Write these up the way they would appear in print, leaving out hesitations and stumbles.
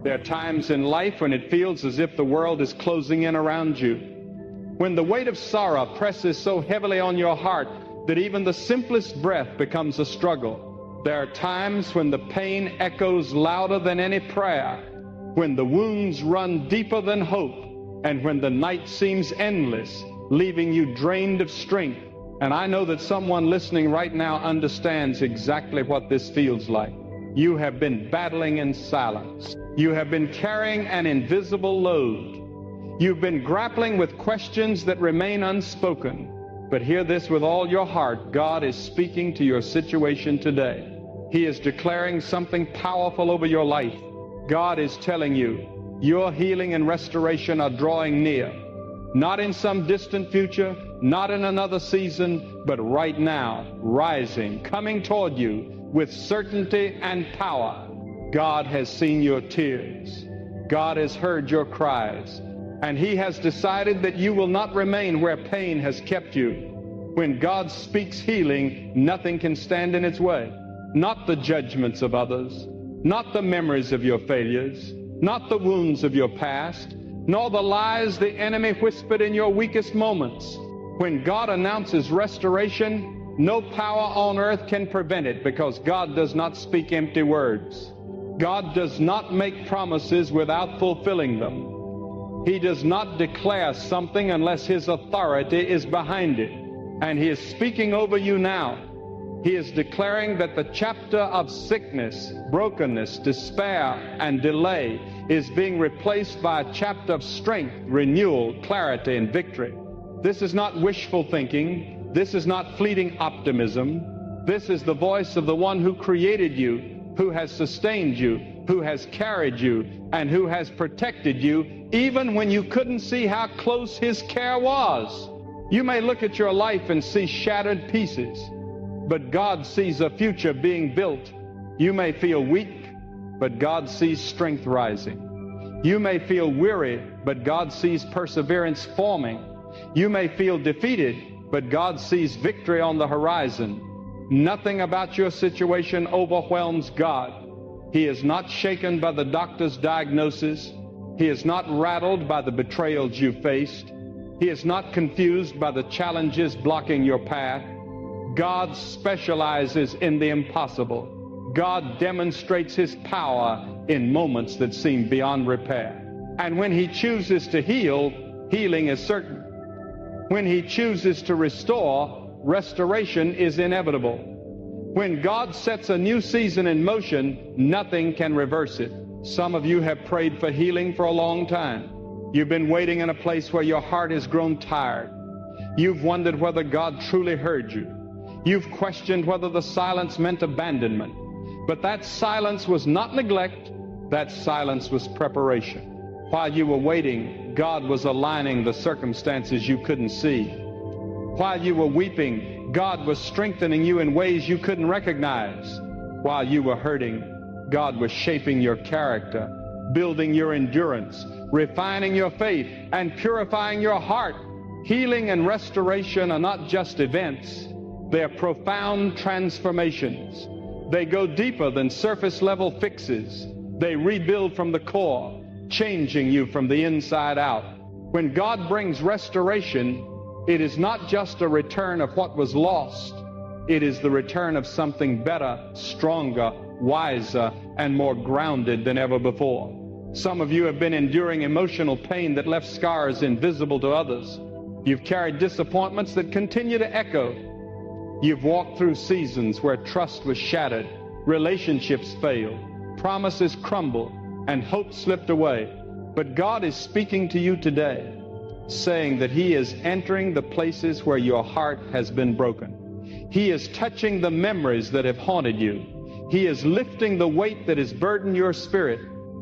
There are times in life when it feels as if the world is closing in around you. When the weight of sorrow presses so heavily on your heart that even the simplest breath becomes a struggle. There are times when the pain echoes louder than any prayer, when the wounds run deeper than hope, and when the night seems endless, leaving you drained of strength. And I know that someone listening right now understands exactly what this feels like. You have been battling in silence. You have been carrying an invisible load. You've been grappling with questions that remain unspoken. But hear this with all your heart. God is speaking to your situation today. He is declaring something powerful over your life. God is telling you, your healing and restoration are drawing near. Not in some distant future, not in another season, but right now, rising, coming toward you with certainty and power. God has seen your tears. God has heard your cries. And He has decided that you will not remain where pain has kept you. When God speaks healing, nothing can stand in its way. Not the judgments of others, not the memories of your failures, not the wounds of your past, nor the lies the enemy whispered in your weakest moments. When God announces restoration, no power on earth can prevent it, because God does not speak empty words. God does not make promises without fulfilling them. He does not declare something unless His authority is behind it. And He is speaking over you now. He is declaring that the chapter of sickness, brokenness, despair, and delay is being replaced by a chapter of strength, renewal, clarity, and victory. This is not wishful thinking. This is not fleeting optimism. This is the voice of the one who created you, who has sustained you, who has carried you, and who has protected you, even when you couldn't see how close His care was. You may look at your life and see shattered pieces, but God sees a future being built. You may feel weak, but God sees strength rising. You may feel weary, but God sees perseverance forming. You may feel defeated, but God sees victory on the horizon. Nothing about your situation overwhelms God. He is not shaken by the doctor's diagnosis. He is not rattled by the betrayals you faced. He is not confused by the challenges blocking your path. God specializes in the impossible. God demonstrates His power in moments that seem beyond repair. And when He chooses to heal, healing is certain. When He chooses to restore, restoration is inevitable. When God sets a new season in motion, nothing can reverse it. Some of you have prayed for healing for a long time. You've been waiting in a place where your heart has grown tired. You've wondered whether God truly heard you. You've questioned whether the silence meant abandonment. But that silence was not neglect. That silence was preparation. While you were waiting, God was aligning the circumstances you couldn't see. While you were weeping, God was strengthening you in ways you couldn't recognize. While you were hurting, God was shaping your character, building your endurance, refining your faith, and purifying your heart. Healing and restoration are not just events. They're profound transformations. They go deeper than surface-level fixes. They rebuild from the core, changing you from the inside out. When God brings restoration, it is not just a return of what was lost. It is the return of something better, stronger, wiser, and more grounded than ever before. Some of you have been enduring emotional pain that left scars invisible to others. You've carried disappointments that continue to echo. You've walked through seasons where trust was shattered, relationships failed, promises crumbled, and hope slipped away. But God is speaking to you today, saying that He is entering the places where your heart has been broken. He is touching the memories that have haunted you. He is lifting the weight that has burdened your spirit.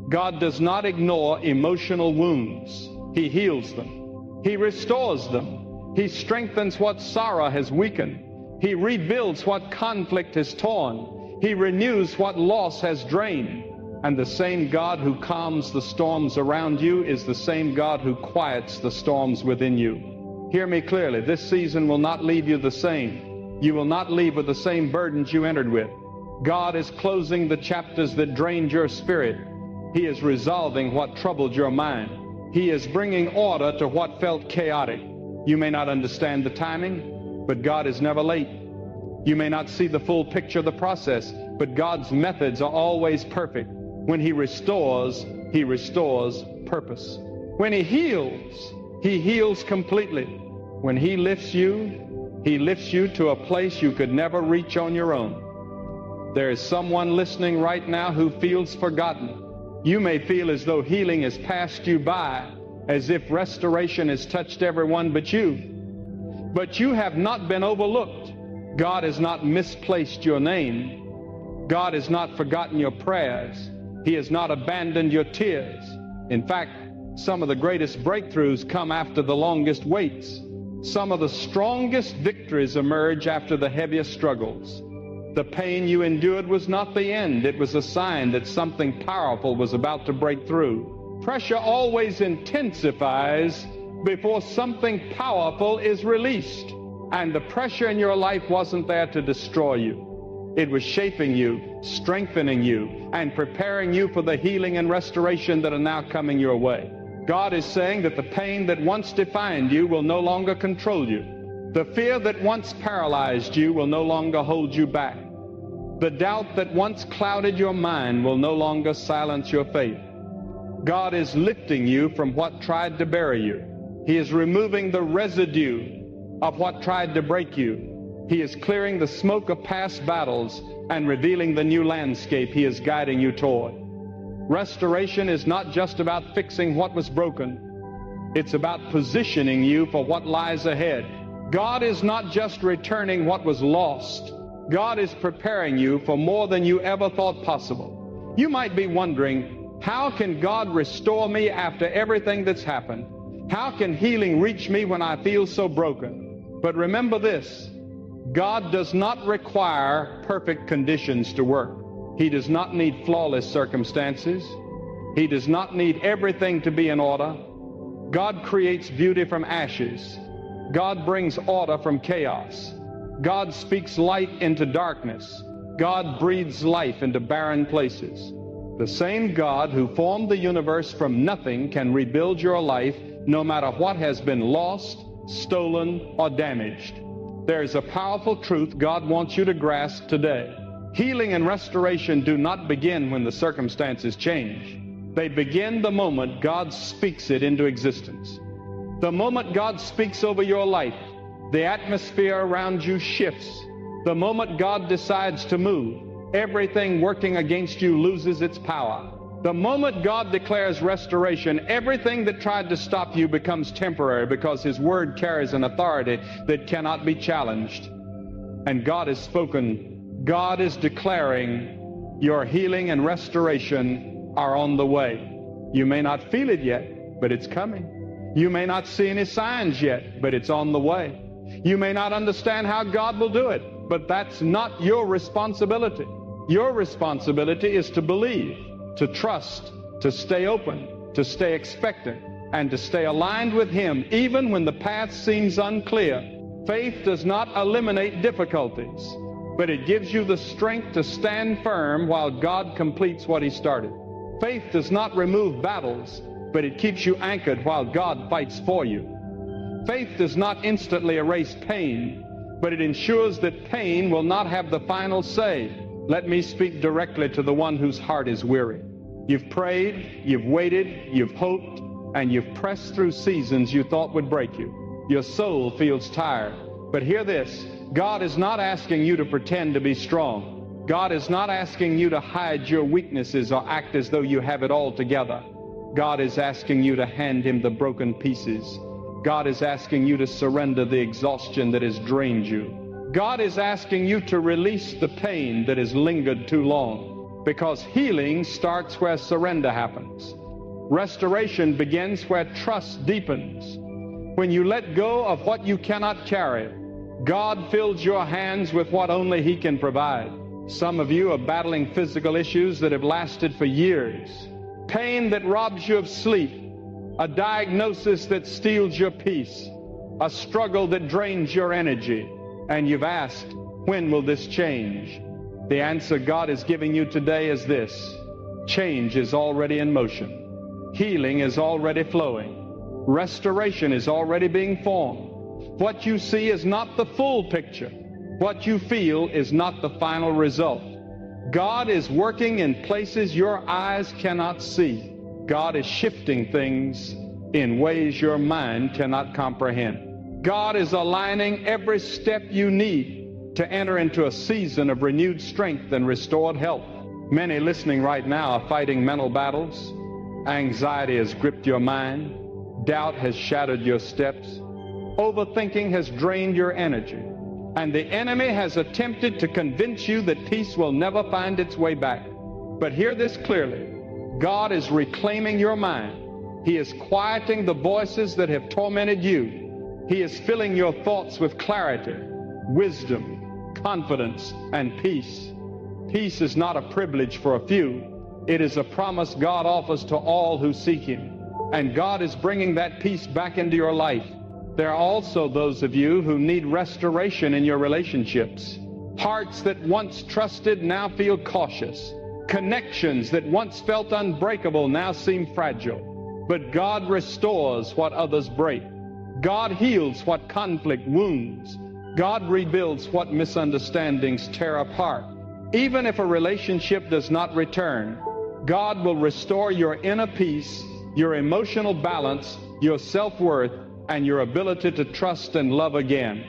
God does not ignore emotional wounds. He heals them. He restores them. He strengthens what sorrow has weakened. He rebuilds what conflict has torn. He renews what loss has drained. And the same God who calms the storms around you is the same God who quiets the storms within you. Hear me clearly. This season will not leave you the same. You will not leave with the same burdens you entered with. God is closing the chapters that drained your spirit. He is resolving what troubled your mind. He is bringing order to what felt chaotic. You may not understand the timing, but God is never late. You may not see the full picture of the process, but God's methods are always perfect. When He restores purpose. When He heals completely. When He lifts you to a place you could never reach on your own. There is someone listening right now who feels forgotten. You may feel as though healing has passed you by, as if restoration has touched everyone but you. But you have not been overlooked. God has not misplaced your name. God has not forgotten your prayers. He has not abandoned your tears. In fact, some of the greatest breakthroughs come after the longest waits. Some of the strongest victories emerge after the heaviest struggles. The pain you endured was not the end. It was a sign that something powerful was about to break through. Pressure always intensifies before something powerful is released. And the pressure in your life wasn't there to destroy you. It was shaping you, strengthening you, and preparing you for the healing and restoration that are now coming your way. God is saying that the pain that once defined you will no longer control you. The fear that once paralyzed you will no longer hold you back. The doubt that once clouded your mind will no longer silence your faith. God is lifting you from what tried to bury you. He is removing the residue of what tried to break you. He is clearing the smoke of past battles and revealing the new landscape He is guiding you toward. Restoration is not just about fixing what was broken. It's about positioning you for what lies ahead. God is not just returning what was lost. God is preparing you for more than you ever thought possible. You might be wondering, how can God restore me after everything that's happened? How can healing reach me when I feel so broken? But remember this, God does not require perfect conditions to work. He does not need flawless circumstances. He does not need everything to be in order. God creates beauty from ashes. God brings order from chaos. God speaks light into darkness. God breathes life into barren places. The same God who formed the universe from nothing can rebuild your life no matter what has been lost, stolen, or damaged. There is a powerful truth God wants you to grasp today. Healing and restoration do not begin when the circumstances change. They begin the moment God speaks it into existence. The moment God speaks over your life, the atmosphere around you shifts. The moment God decides to move, everything working against you loses its power. The moment God declares restoration, everything that tried to stop you becomes temporary because His word carries an authority that cannot be challenged. And God has spoken. God is declaring your healing and restoration are on the way. You may not feel it yet, but it's coming. You may not see any signs yet, but it's on the way. You may not understand how God will do it, but that's not your responsibility. Your responsibility is to believe, to trust, to stay open, to stay expectant, and to stay aligned with Him even when the path seems unclear. Faith does not eliminate difficulties, but it gives you the strength to stand firm while God completes what He started. Faith does not remove battles, but it keeps you anchored while God fights for you. Faith does not instantly erase pain, but it ensures that pain will not have the final say. Let me speak directly to the one whose heart is weary. You've prayed, you've waited, you've hoped, and you've pressed through seasons you thought would break you. Your soul feels tired. But hear this, God is not asking you to pretend to be strong. God is not asking you to hide your weaknesses or act as though you have it all together. God is asking you to hand Him the broken pieces. God is asking you to surrender the exhaustion that has drained you. God is asking you to release the pain that has lingered too long, because healing starts where surrender happens. Restoration begins where trust deepens. When you let go of what you cannot carry, God fills your hands with what only He can provide. Some of you are battling physical issues that have lasted for years, pain that robs you of sleep, a diagnosis that steals your peace, a struggle that drains your energy, and you've asked, when will this change? The answer God is giving you today is this: Change is already in motion. Healing is already flowing. Restoration is already being formed. What you see is not the full picture. What you feel is not the final result. God is working in places your eyes cannot see. God is shifting things in ways your mind cannot comprehend. God is aligning every step you need to enter into a season of renewed strength and restored health. Many listening right now are fighting mental battles. Anxiety has gripped your mind. Doubt has shattered your steps. Overthinking has drained your energy. And the enemy has attempted to convince you that peace will never find its way back. But hear this clearly. God is reclaiming your mind. He is quieting the voices that have tormented you. He is filling your thoughts with clarity, wisdom, confidence, and peace. Peace is not a privilege for a few. It is a promise God offers to all who seek Him. And God is bringing that peace back into your life. There are also those of you who need restoration in your relationships. Hearts that once trusted now feel cautious. Connections that once felt unbreakable now seem fragile. But God restores what others break. God heals what conflict wounds. God rebuilds what misunderstandings tear apart. Even if a relationship does not return, God will restore your inner peace, your emotional balance, your self-worth, and your ability to trust and love again.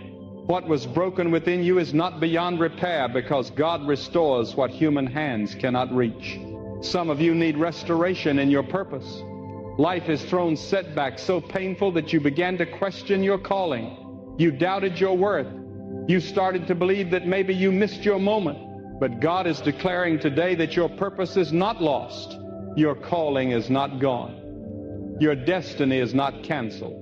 What was broken within you is not beyond repair because God restores what human hands cannot reach. Some of you need restoration in your purpose. Life has thrown setbacks so painful that you began to question your calling. You doubted your worth. You started to believe that maybe you missed your moment. But God is declaring today that your purpose is not lost. Your calling is not gone. Your destiny is not canceled.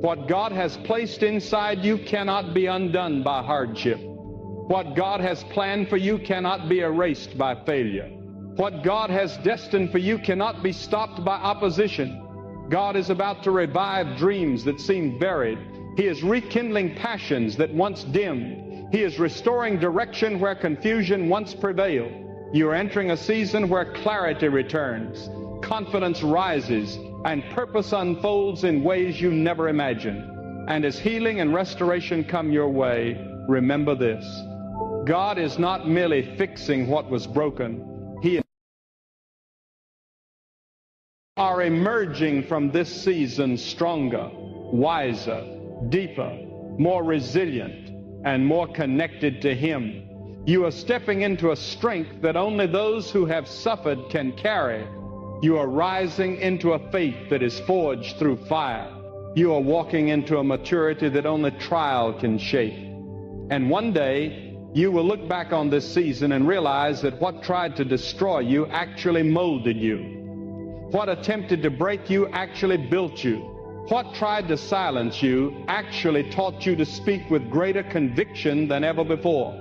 What God has placed inside you cannot be undone by hardship. What God has planned for you cannot be erased by failure. What God has destined for you cannot be stopped by opposition. God is about to revive dreams that seemed buried. He is rekindling passions that once dimmed. He is restoring direction where confusion once prevailed. You are entering a season where clarity returns, confidence rises, and purpose unfolds in ways you never imagined. And as healing and restoration come your way, remember this. God is not merely fixing what was broken. He is are emerging from this season stronger, wiser, deeper, more resilient, and more connected to Him. You are stepping into a strength that only those who have suffered can carry. You are rising into a faith that is forged through fire. You are walking into a maturity that only trial can shape. And one day, you will look back on this season and realize that what tried to destroy you actually molded you. What attempted to break you actually built you. What tried to silence you actually taught you to speak with greater conviction than ever before.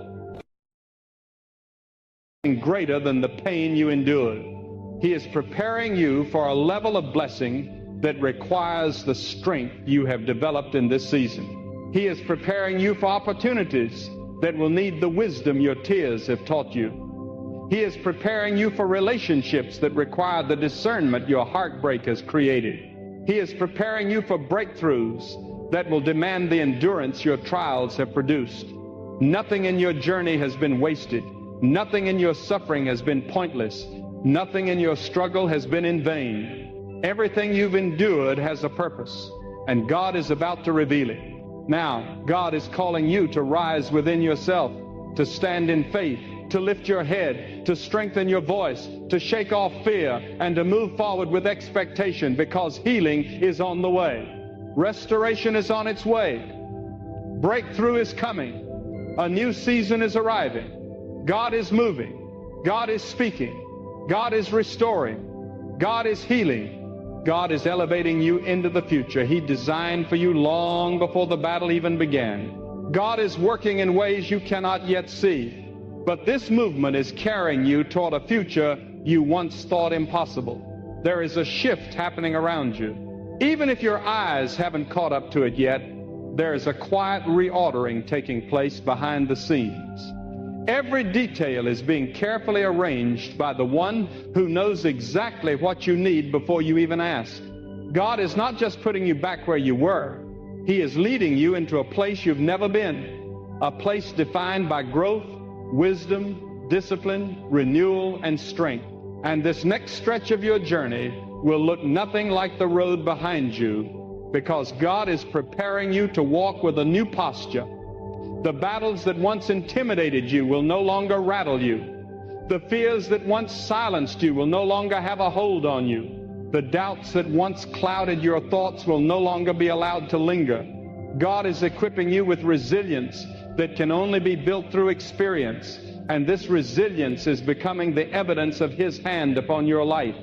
Greater than the pain you endured. He is preparing you for a level of blessing that requires the strength you have developed in this season. He is preparing you for opportunities that will need the wisdom your tears have taught you. He is preparing you for relationships that require the discernment your heartbreak has created. He is preparing you for breakthroughs that will demand the endurance your trials have produced. Nothing in your journey has been wasted. Nothing in your suffering has been pointless. Nothing in your struggle has been in vain. Everything you've endured has a purpose, and God is about to reveal it. Now, God is calling you to rise within yourself, to stand in faith, to lift your head, to strengthen your voice, to shake off fear, and to move forward with expectation, because healing is on the way. Restoration is on its way. Breakthrough is coming. A new season is arriving. God is moving. God is speaking. God is restoring. God is healing. God is elevating you into the future He designed for you long before the battle even began. God is working in ways you cannot yet see. But this movement is carrying you toward a future you once thought impossible. There is a shift happening around you. Even if your eyes haven't caught up to it yet, there is a quiet reordering taking place behind the scenes. Every detail is being carefully arranged by the one who knows exactly what you need before you even ask. God is not just putting you back where you were. He is leading you into a place you've never been, a place defined by growth, wisdom, discipline, renewal, and strength. And this next stretch of your journey will look nothing like the road behind you, because God is preparing you to walk with a new posture. The battles that once intimidated you will no longer rattle you. The fears that once silenced you will no longer have a hold on you. The doubts that once clouded your thoughts will no longer be allowed to linger. God is equipping you with resilience that can only be built through experience, and this resilience is becoming the evidence of His hand upon your life.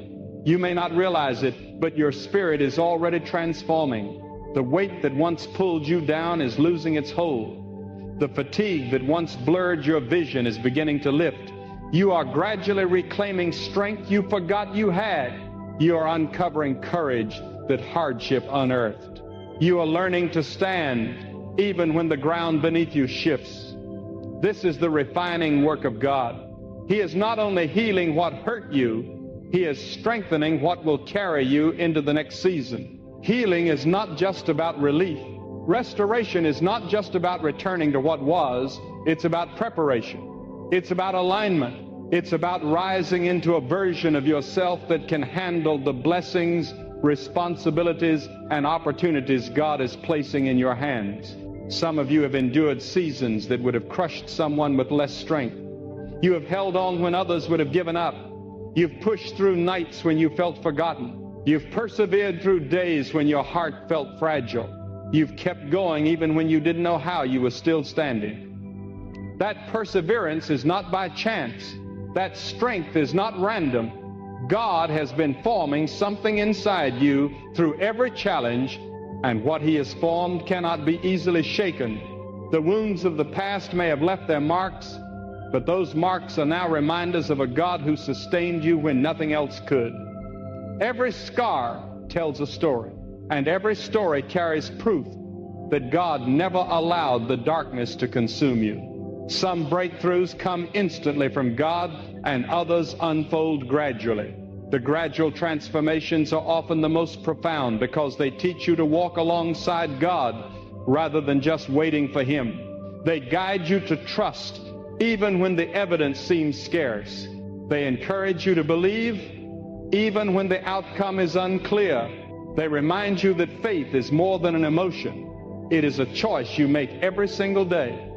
You may not realize it, but your spirit is already transforming. The weight that once pulled you down is losing its hold. The fatigue that once blurred your vision is beginning to lift. You are gradually reclaiming strength you forgot you had. You are uncovering courage that hardship unearthed. You are learning to stand even when the ground beneath you shifts. This is the refining work of God. He is not only healing what hurt you, He is strengthening what will carry you into the next season. Healing is not just about relief. Restoration is not just about returning to what was. It's about preparation. It's about alignment. It's about rising into a version of yourself that can handle the blessings, responsibilities, and opportunities God is placing in your hands. Some of you have endured seasons that would have crushed someone with less strength. You have held on when others would have given up. You've pushed through nights when you felt forgotten. You've persevered through days when your heart felt fragile. You've kept going even when you didn't know how you were still standing. That perseverance is not by chance. That strength is not random. God has been forming something inside you through every challenge, and what He has formed cannot be easily shaken. The wounds of the past may have left their marks, but those marks are now reminders of a God who sustained you when nothing else could. Every scar tells a story, and every story carries proof that God never allowed the darkness to consume you. Some breakthroughs come instantly from God, and others unfold gradually. The gradual transformations are often the most profound because they teach you to walk alongside God rather than just waiting for Him. They guide you to trust even when the evidence seems scarce. They encourage you to believe even when the outcome is unclear. They remind you that faith is more than an emotion. It is a choice you make every single day.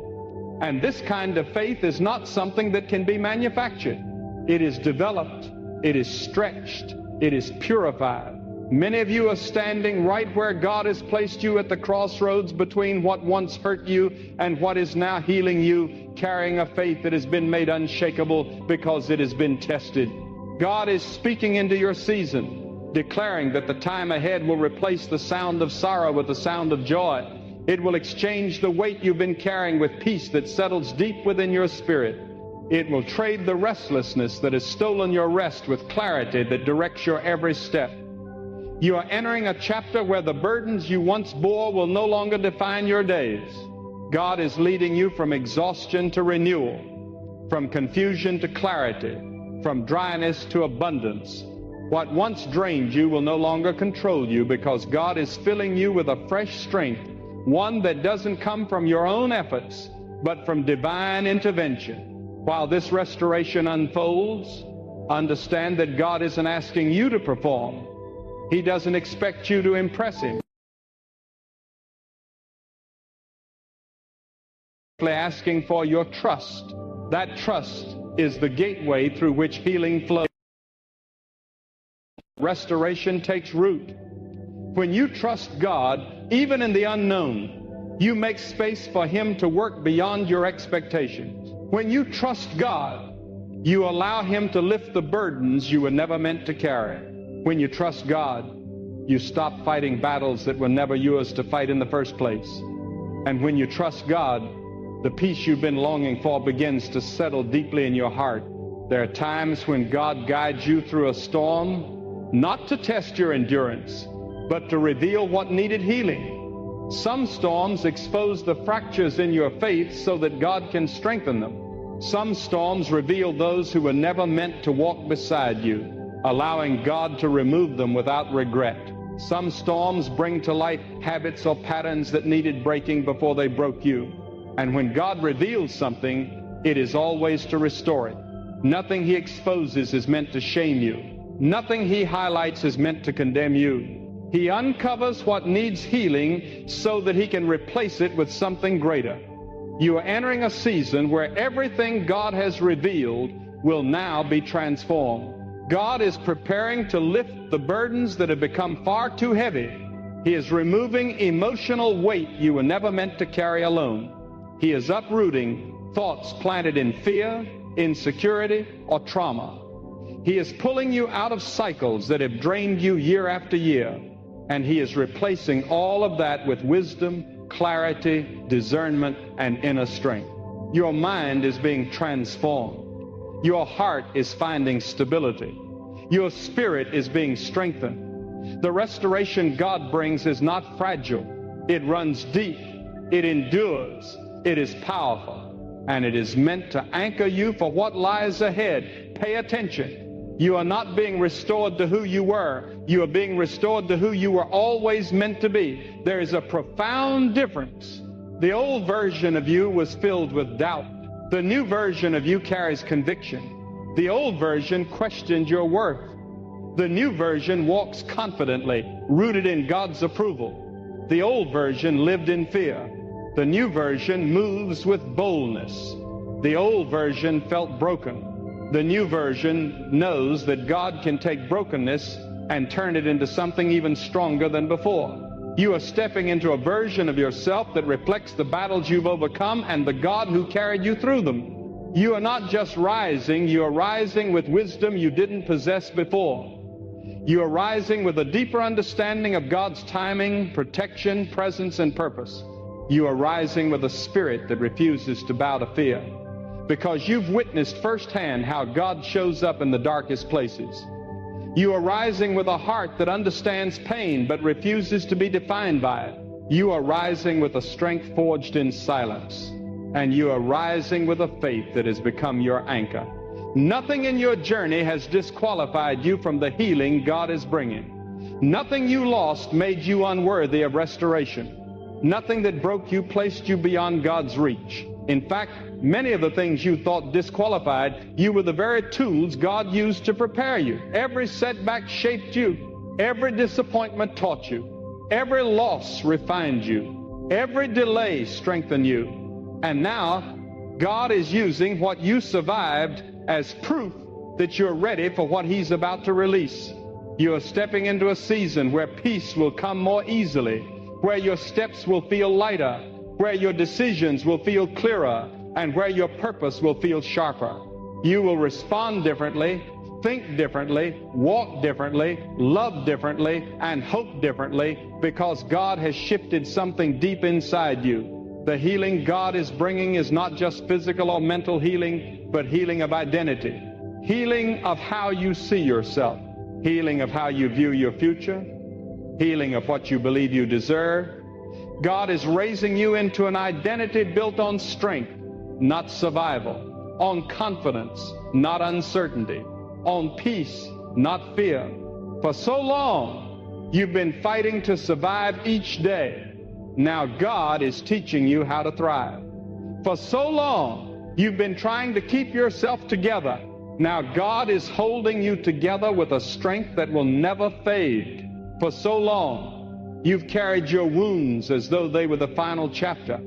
And this kind of faith is not something that can be manufactured. It is developed, it is stretched, it is purified. Many of you are standing right where God has placed you at the crossroads between what once hurt you and what is now healing you, carrying a faith that has been made unshakable because it has been tested. God is speaking into your season, declaring that the time ahead will replace the sound of sorrow with the sound of joy. It will exchange the weight you've been carrying with peace that settles deep within your spirit. It will trade the restlessness that has stolen your rest with clarity that directs your every step. You are entering a chapter where the burdens you once bore will no longer define your days. God is leading you from exhaustion to renewal, from confusion to clarity, from dryness to abundance. What once drained you will no longer control you because God is filling you with a fresh strength, one that doesn't come from your own efforts, but from divine intervention. While this restoration unfolds, understand that God isn't asking you to perform. He doesn't expect you to impress Him. He's asking for your trust. That trust is the gateway through which healing flows. Restoration takes root. When you trust God, even in the unknown, you make space for Him to work beyond your expectations. When you trust God, you allow Him to lift the burdens you were never meant to carry. When you trust God, you stop fighting battles that were never yours to fight in the first place. And when you trust God, the peace you've been longing for begins to settle deeply in your heart. There are times when God guides you through a storm, not to test your endurance, but to reveal what needed healing. Some storms expose the fractures in your faith so that God can strengthen them. Some storms reveal those who were never meant to walk beside you, allowing God to remove them without regret. Some storms bring to light habits or patterns that needed breaking before they broke you. And when God reveals something, it is always to restore it. Nothing He exposes is meant to shame you. Nothing He highlights is meant to condemn you. He uncovers what needs healing so that He can replace it with something greater. You are entering a season where everything God has revealed will now be transformed. God is preparing to lift the burdens that have become far too heavy. He is removing emotional weight you were never meant to carry alone. He is uprooting thoughts planted in fear, insecurity, or trauma. He is pulling you out of cycles that have drained you year after year, and He is replacing all of that with wisdom, clarity, discernment, and inner strength. Your mind is being transformed. Your heart is finding stability. Your spirit is being strengthened. The restoration God brings is not fragile. It runs deep. It endures. It is powerful. And it is meant to anchor you for what lies ahead. Pay attention. You are not being restored to who you were. You are being restored to who you were always meant to be. There is a profound difference. The old version of you was filled with doubt. The new version of you carries conviction. The old version questioned your worth. The new version walks confidently, rooted in God's approval. The old version lived in fear. The new version moves with boldness. The old version felt broken. The new version knows that God can take brokenness and turn it into something even stronger than before. You are stepping into a version of yourself that reflects the battles you've overcome and the God who carried you through them. You are not just rising, you are rising with wisdom you didn't possess before. You are rising with a deeper understanding of God's timing, protection, presence, and purpose. You are rising with a spirit that refuses to bow to fear, because you've witnessed firsthand how God shows up in the darkest places. You are rising with a heart that understands pain but refuses to be defined by it. You are rising with a strength forged in silence. And you are rising with a faith that has become your anchor. Nothing in your journey has disqualified you from the healing God is bringing. Nothing you lost made you unworthy of restoration. Nothing that broke you placed you beyond God's reach. In fact, many of the things you thought disqualified you were the very tools God used to prepare you. Every setback shaped you. Every disappointment taught you. Every loss refined you. Every delay strengthened you. And now, God is using what you survived as proof that you're ready for what He's about to release. You are stepping into a season where peace will come more easily, where your steps will feel lighter, where your decisions will feel clearer, and where your purpose will feel sharper. You will respond differently, think differently, walk differently, love differently, and hope differently, because God has shifted something deep inside you. The healing God is bringing is not just physical or mental healing, but healing of identity, healing of how you see yourself, healing of how you view your future, healing of what you believe you deserve. God is raising you into an identity built on strength, not survival, on confidence, not uncertainty, on peace, not fear. For so long, you've been fighting to survive each day. Now God is teaching you how to thrive. For so long, you've been trying to keep yourself together. Now God is holding you together with a strength that will never fade. For so long, you've carried your wounds as though they were the final chapter.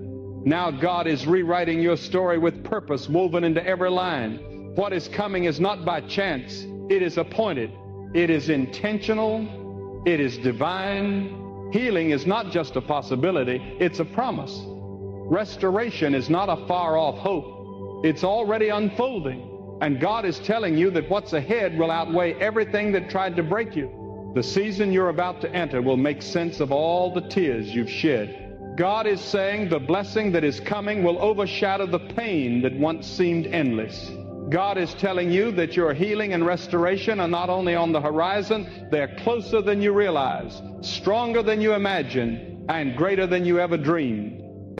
Now God is rewriting your story with purpose woven into every line. What is coming is not by chance. It is appointed. It is intentional. It is divine. Healing is not just a possibility, it's a promise. Restoration is not a far-off hope. It's already unfolding. And God is telling you that what's ahead will outweigh everything that tried to break you. The season you're about to enter will make sense of all the tears you've shed. God is saying the blessing that is coming will overshadow the pain that once seemed endless. God is telling you that your healing and restoration are not only on the horizon, they're closer than you realize, stronger than you imagine, and greater than you ever dreamed.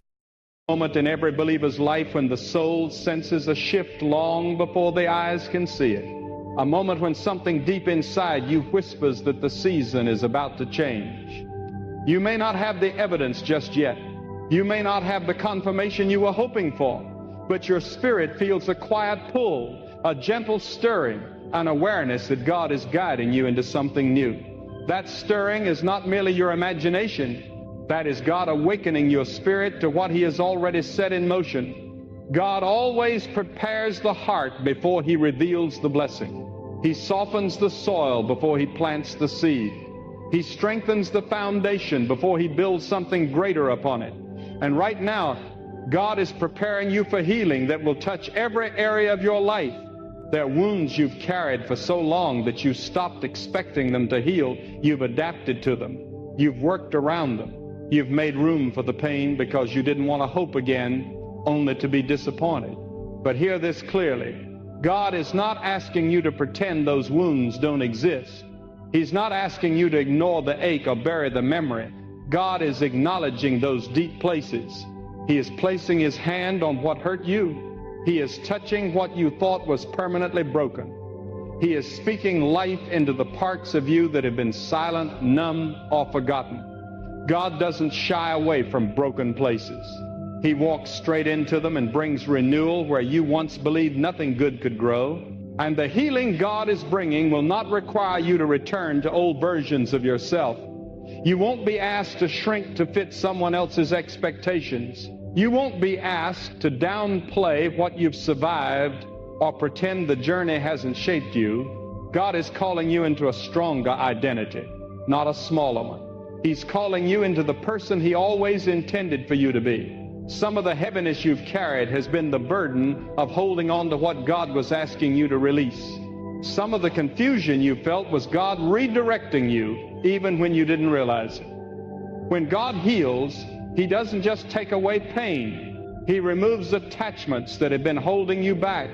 Moment in every believer's life when the soul senses a shift long before the eyes can see it. A moment when something deep inside you whispers that the season is about to change. You may not have the evidence just yet. You may not have the confirmation you were hoping for, but your spirit feels a quiet pull, a gentle stirring, an awareness that God is guiding you into something new. That stirring is not merely your imagination. That is God awakening your spirit to what He has already set in motion. God always prepares the heart before He reveals the blessing. He softens the soil before He plants the seed. He strengthens the foundation before He builds something greater upon it. And right now, God is preparing you for healing that will touch every area of your life. There are wounds you've carried for so long that you stopped expecting them to heal. You've adapted to them. You've worked around them. You've made room for the pain because you didn't want to hope again, only to be disappointed. But hear this clearly. God is not asking you to pretend those wounds don't exist. He's not asking you to ignore the ache or bury the memory. God is acknowledging those deep places. He is placing His hand on what hurt you. He is touching what you thought was permanently broken. He is speaking life into the parts of you that have been silent, numb, or forgotten. God doesn't shy away from broken places. He walks straight into them and brings renewal where you once believed nothing good could grow. And the healing God is bringing will not require you to return to old versions of yourself. You won't be asked to shrink to fit someone else's expectations. You won't be asked to downplay what you've survived or pretend the journey hasn't shaped you. God is calling you into a stronger identity, not a smaller one. He's calling you into the person He always intended for you to be. Some of the heaviness you've carried has been the burden of holding on to what God was asking you to release. Some of the confusion you felt was God redirecting you even when you didn't realize it. When God heals, He doesn't just take away pain. He removes attachments that have been holding you back,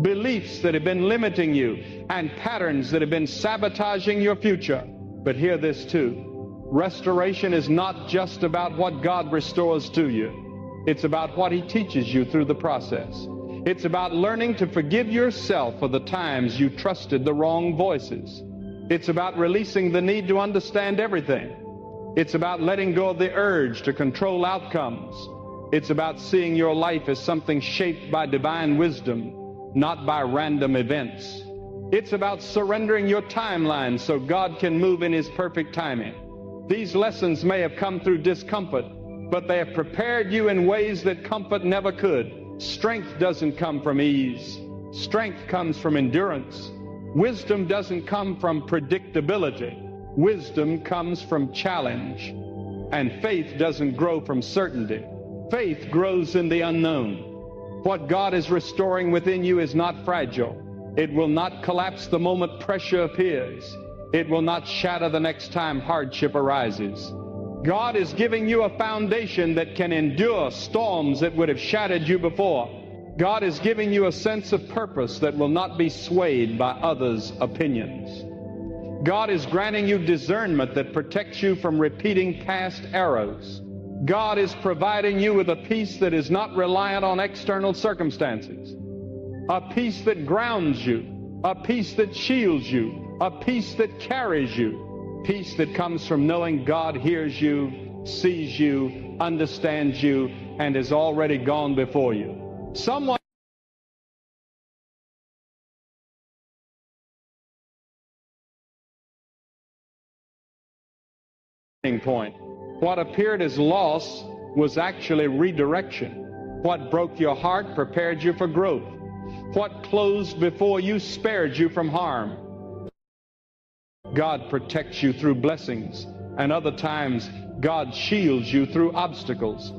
beliefs that have been limiting you, and patterns that have been sabotaging your future. But hear this too. Restoration is not just about what God restores to you. It's about what He teaches you through the process. It's about learning to forgive yourself for the times you trusted the wrong voices. It's about releasing the need to understand everything. It's about letting go of the urge to control outcomes. It's about seeing your life as something shaped by divine wisdom, not by random events. It's about surrendering your timeline so God can move in His perfect timing. These lessons may have come through discomfort, but they have prepared you in ways that comfort never could. Strength doesn't come from ease. Strength comes from endurance. Wisdom doesn't come from predictability. Wisdom comes from challenge. And faith doesn't grow from certainty. Faith grows in the unknown. What God is restoring within you is not fragile. It will not collapse the moment pressure appears. It will not shatter the next time hardship arises. God is giving you a foundation that can endure storms that would have shattered you before. God is giving you a sense of purpose that will not be swayed by others' opinions. God is granting you discernment that protects you from repeating past errors. God is providing you with a peace that is not reliant on external circumstances. A peace that grounds you. A peace that shields you. A peace that carries you. Peace that comes from knowing God hears you, sees you, understands you, and has already gone before you. Someone point. What appeared as loss was actually redirection. What broke your heart prepared you for growth. What closed before you spared you from harm. God protects you through blessings, and other times God shields you through obstacles.